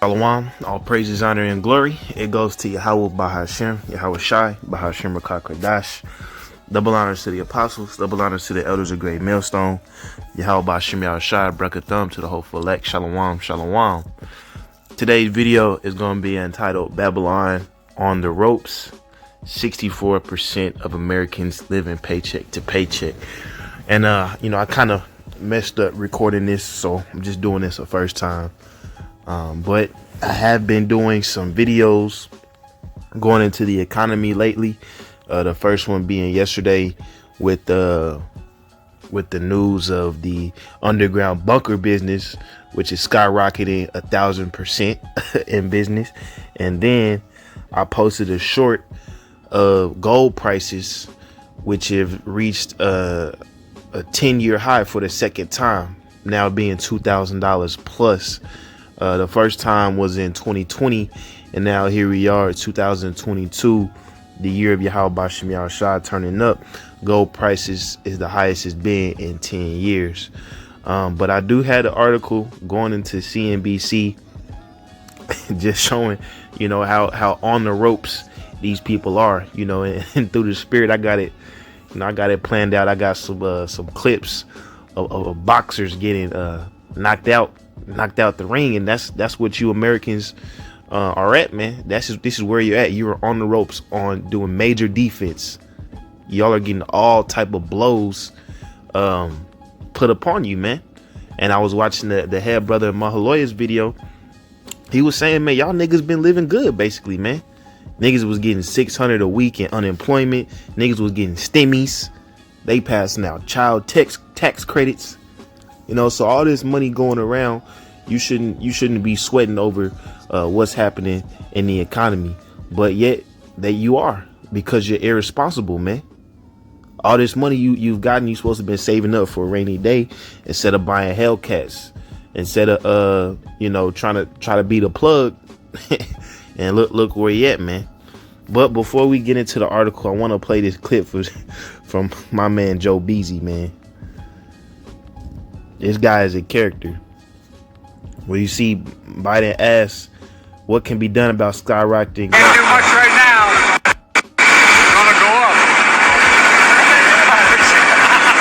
Shalom, all praises, honor, and glory. It goes to YAHAWAH, bahasham, YAHAWASHI, bahasham, Rakak, double honors to the apostles, double honors to the elders of Great Millstone. YAHAWAH, bahasham, YAHAWASHI, bracket thumb to the hopeful elect. Shalom, shalom. Today's video is going to be entitled Babylon on the Ropes. 64% of Americans living paycheck to paycheck. And, I kind of messed up recording this, so I'm just doing this the first time. But I have been doing some videos going into the economy lately. The first one being yesterday with the news of the underground bunker business, which is skyrocketing 1,000% in business. And then I posted a short of gold prices, which have reached a 10-year high for the second time, now being $2,000 plus. The first time was in 2020, and now here we are, 2022, the year of YAHAWAH bahasham YAHAWASHI turning up. Gold prices is the highest it's been in 10 years. But I do have an article going into CNBC just showing, how on the ropes these people are, and through the spirit, I got it, I got it planned out. I got some clips of boxers getting knocked out the ring, and that's what you Americans are at, man. This is where you're at. You're on the ropes on doing major defense. Y'all are getting all type of blows put upon you, man. And I was watching the head brother of Mahaloya's video. He was saying, man, y'all niggas been living good, basically, man. Niggas was getting $600 a week in unemployment. Niggas was getting stimmies. They passing out child tax credits. So all this money going around, you shouldn't be sweating over what's happening in the economy, but yet that you are, because you're irresponsible, man. All this money you've gotten, you're supposed to been saving up for a rainy day instead of buying Hellcats, instead of trying to be the plug. And look where you at, man. But before we get into the article, I want to play this clip from my man Joe Beasy, man. This guy is a character. Where you see Biden asks what can be done about skyrocketing. Can't do much right now. It's gonna go up.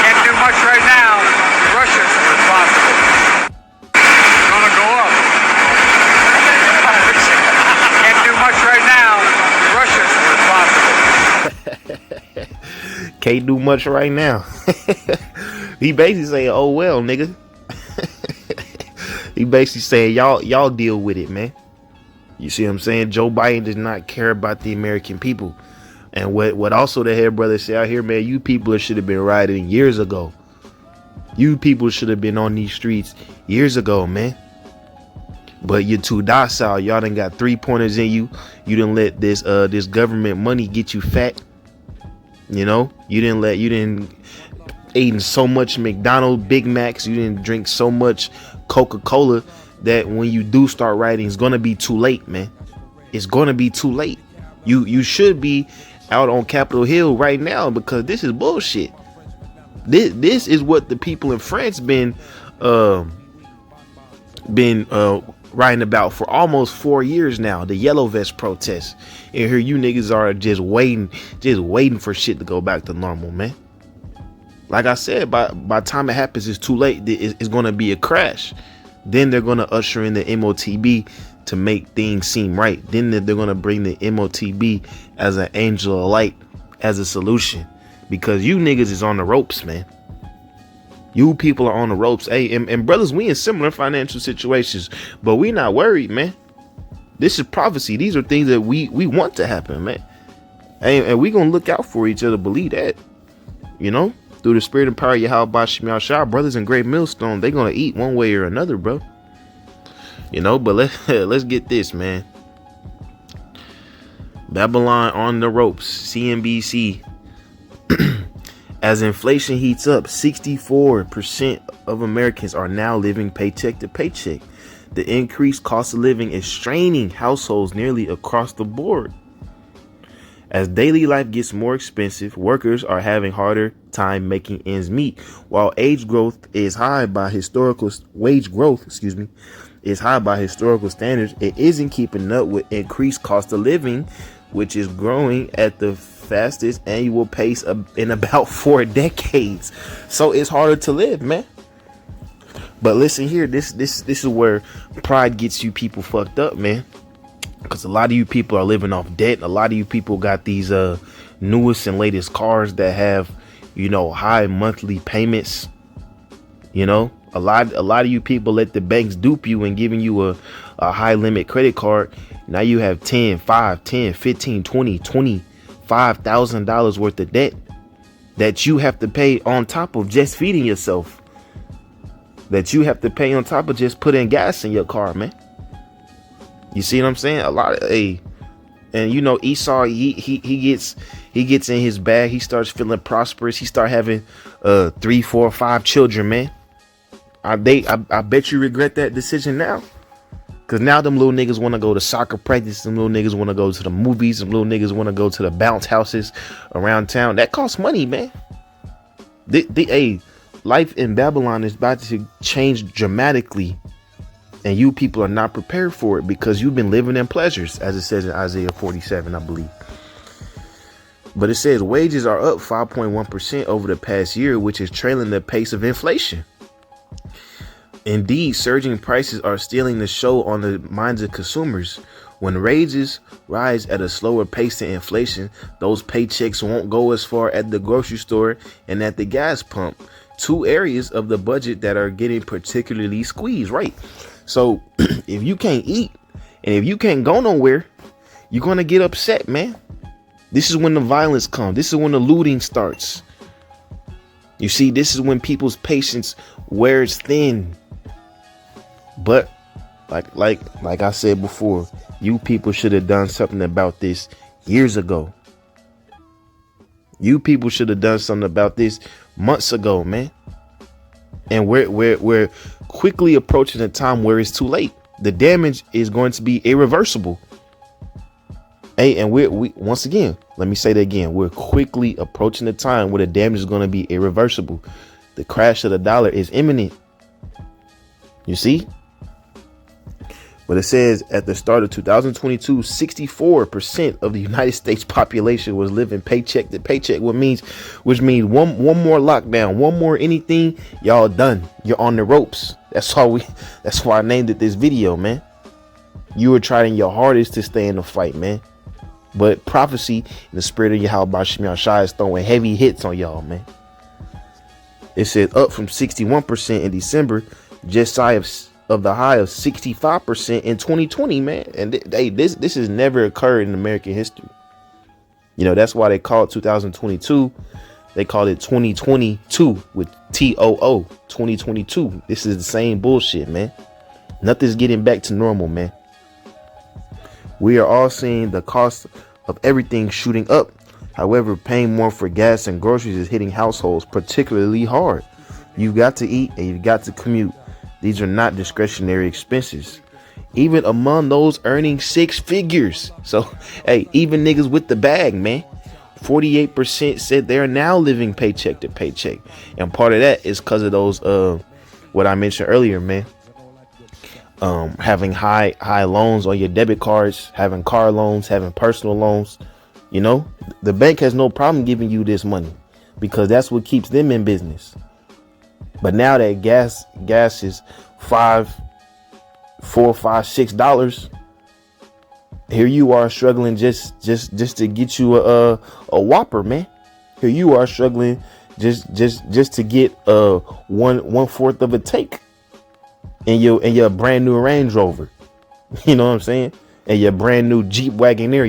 Can't do much right now. Russia's responsible. It's gonna go up. Can't do much right now. Russia's responsible. Can't do much right now. He basically saying, oh well, nigga. He basically saying, y'all deal with it, man. You see what I'm saying? Joe Biden does not care about the American people. And what also the head brother say out here, man, you people should have been rioting years ago. You people should have been on these streets years ago, man. But you're too docile. Y'all done got 3-pointers in you. You didn't let this government money get you fat. You didn't eating so much McDonald's Big Macs, you didn't drink so much Coca-Cola that when you do start writing, it's gonna be too late, man. It's gonna be too late. You should be out on Capitol Hill right now, because this is bullshit. This is what the people in France been writing about for almost 4 years now. The yellow vest protests, and here you niggas are just waiting for shit to go back to normal, man. Like I said, by the time it happens, it's too late. It's going to be a crash. Then they're going to usher in the MOTB to make things seem right. Then they're going to bring the MOTB as an angel of light, as a solution. Because you niggas is on the ropes, man. You people are on the ropes. Hey, and brothers, we in similar financial situations, but we not worried, man. This is prophecy. These are things that we want to happen, man. And we going to look out for each other. Believe that, through the spirit and power of YAHAWAH bahasham YAHAWASHI, brothers in Great Millstone, they're gonna eat one way or another, bro. But let's get this, man. Babylon on the ropes. CNBC. As inflation heats up, 64% of Americans are now living paycheck to paycheck. The increased cost of living is straining households nearly across the board. As daily life gets more expensive, workers are having harder time making ends meet. While wage growth is high by historical is high by historical standards, it isn't keeping up with increased cost of living, which is growing at the fastest annual pace in about 4 decades. So it's harder to live, man. But listen here, this is where pride gets you people fucked up, man. Because a lot of you people are living off debt. A lot of you people got these newest and latest cars that have, you know, high monthly payments. You know, a lot of you people let the banks dupe you and giving you a high limit credit card. Now you have 10, 5, 10, 15, 20, $25,000 worth of debt that you have to pay on top of just feeding yourself. That you have to pay on top of just putting gas in your car, man. You see what I'm saying? A lot of and you know, Esau, he gets in his bag. He starts feeling prosperous. He start having 3, 4, 5 children, man. I bet you regret that decision now. Cause now them little niggas want to go to soccer practice. Them little niggas want to go to the movies. Them little niggas want to go to the bounce houses around town. That costs money, man. Life in Babylon is about to change dramatically, and you people are not prepared for it because you've been living in pleasures, as it says in Isaiah 47, I believe. But it says wages are up 5.1% over the past year, which is trailing the pace of inflation. Indeed, surging prices are stealing the show on the minds of consumers. When wages rise at a slower pace than inflation, those paychecks won't go as far at the grocery store and at the gas pump. 2 areas of the budget that are getting particularly squeezed, right? So if you can't eat and if you can't go nowhere, you're going to get upset, man. This is when the violence comes. This is when the looting starts. You see, this is when people's patience wears thin. But like I said before, you people should have done something about this years ago. You people should have done something about this months ago, man. And we're quickly approaching a time where it's too late. The damage is going to be irreversible. Hey, and we once again, let me say that again. We're quickly approaching a time where the damage is going to be irreversible. The crash of the dollar is imminent. You see? But it says at the start of 2022, 64% of the United States population was living paycheck to paycheck, which means one more lockdown, one more anything, y'all done. You're on the ropes. That's why I named it this video, man. You were trying your hardest to stay in the fight, man. But prophecy in the spirit of YAHAWASHI is throwing heavy hits on y'all, man. It said up from 61% in December, just shy of the high of 65% in 2020, man. And this has never occurred in American history. You know, that's why they call it 2022. They call it 2022 with TOO, 2022. This is the same bullshit, man. Nothing's getting back to normal, man. We are all seeing the cost of everything shooting up. However, paying more for gas and groceries is hitting households particularly hard. You've got to eat and you've got to commute. These are not discretionary expenses, even among those earning 6 figures. So, hey, even niggas with the bag, man, 48% said they're now living paycheck to paycheck. And part of that is because of those, what I mentioned earlier, man, having high loans on your debit cards, having car loans, having personal loans. You know, the bank has no problem giving you this money because that's what keeps them in business. But now that gas is $4, $5, $6. Here you are struggling just to get you a Whopper, man. Here you are struggling just to get 1/4 of a take in your brand new Range Rover. You know what I'm saying? And your brand new Jeep Wagoneer.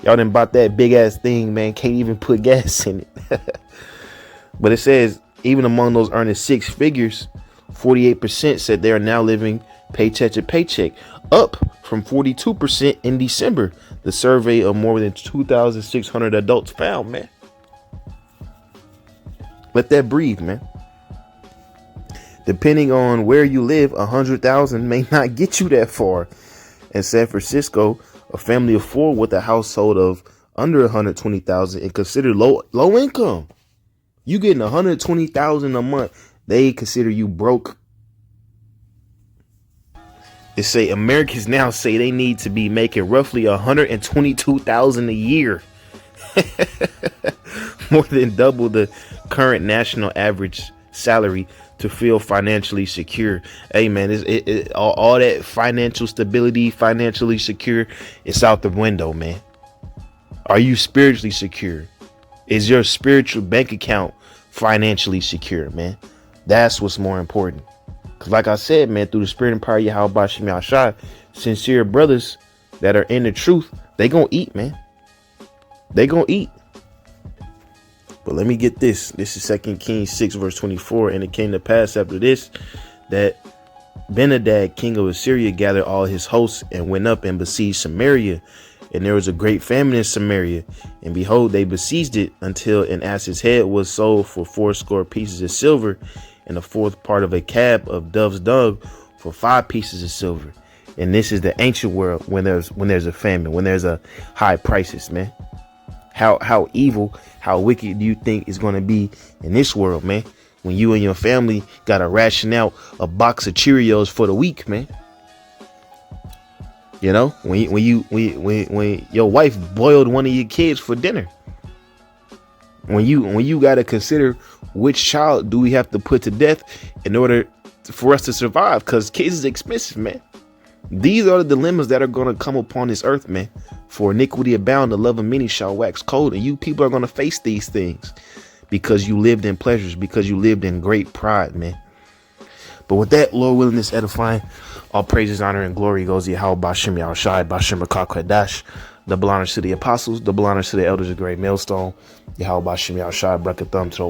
Y'all done bought that big ass thing, man. Can't even put gas in it. But it says, even among those earning 6 figures, 48% said they are now living paycheck to paycheck, up from 42% in December. The survey of more than 2,600 adults found, man. Let that breathe, man. Depending on where you live, 100,000 may not get you that far. In San Francisco, a family of 4 with a household of under 120,000 and considered low income. You getting 120,000 a month, they consider you broke. It say Americans now say they need to be making roughly 122,000 a year, more than double the current national average salary to feel financially secure. Hey man, all that financial stability, financially secure, it's out the window, man. Are you spiritually secure? Is your spiritual bank account financially secure, man? That's what's more important. Cause like I said, man, through the spirit and power of YAHAWASHI, sincere brothers that are in the truth, they gonna eat, man. They gonna eat. But let me get this. This is 2 Kings 6 verse 24. And it came to pass after this that Benhadad, king of Assyria, gathered all his hosts and went up and besieged Samaria. And there was a great famine in Samaria. And behold, they besieged it until an ass's head was sold for 80 pieces of silver, and a fourth part of a cab of dove's dung for 5 pieces of silver. And this is the ancient world when there's a famine, when there's a high prices, man. How evil, how wicked do you think is going to be in this world, man? When you and your family got to ration out a box of Cheerios for the week, man. You know, when your wife boiled one of your kids for dinner. When you got to consider which child do we have to put to death in order for us to survive, because kids is expensive, man. These are the dilemmas that are going to come upon this earth, man. For iniquity abound, the love of many shall wax cold. And you people are going to face these things because you lived in pleasures, because you lived in great pride, man. But with that, Lord willing, this edifying, all praises, honor, and glory goes to Yahweh Bashim Yahushai, Bashim Rakak. Double honors to the apostles, double honors to the elders of Great Millstone. Yahweh Bashim Yahushai, Brakathum to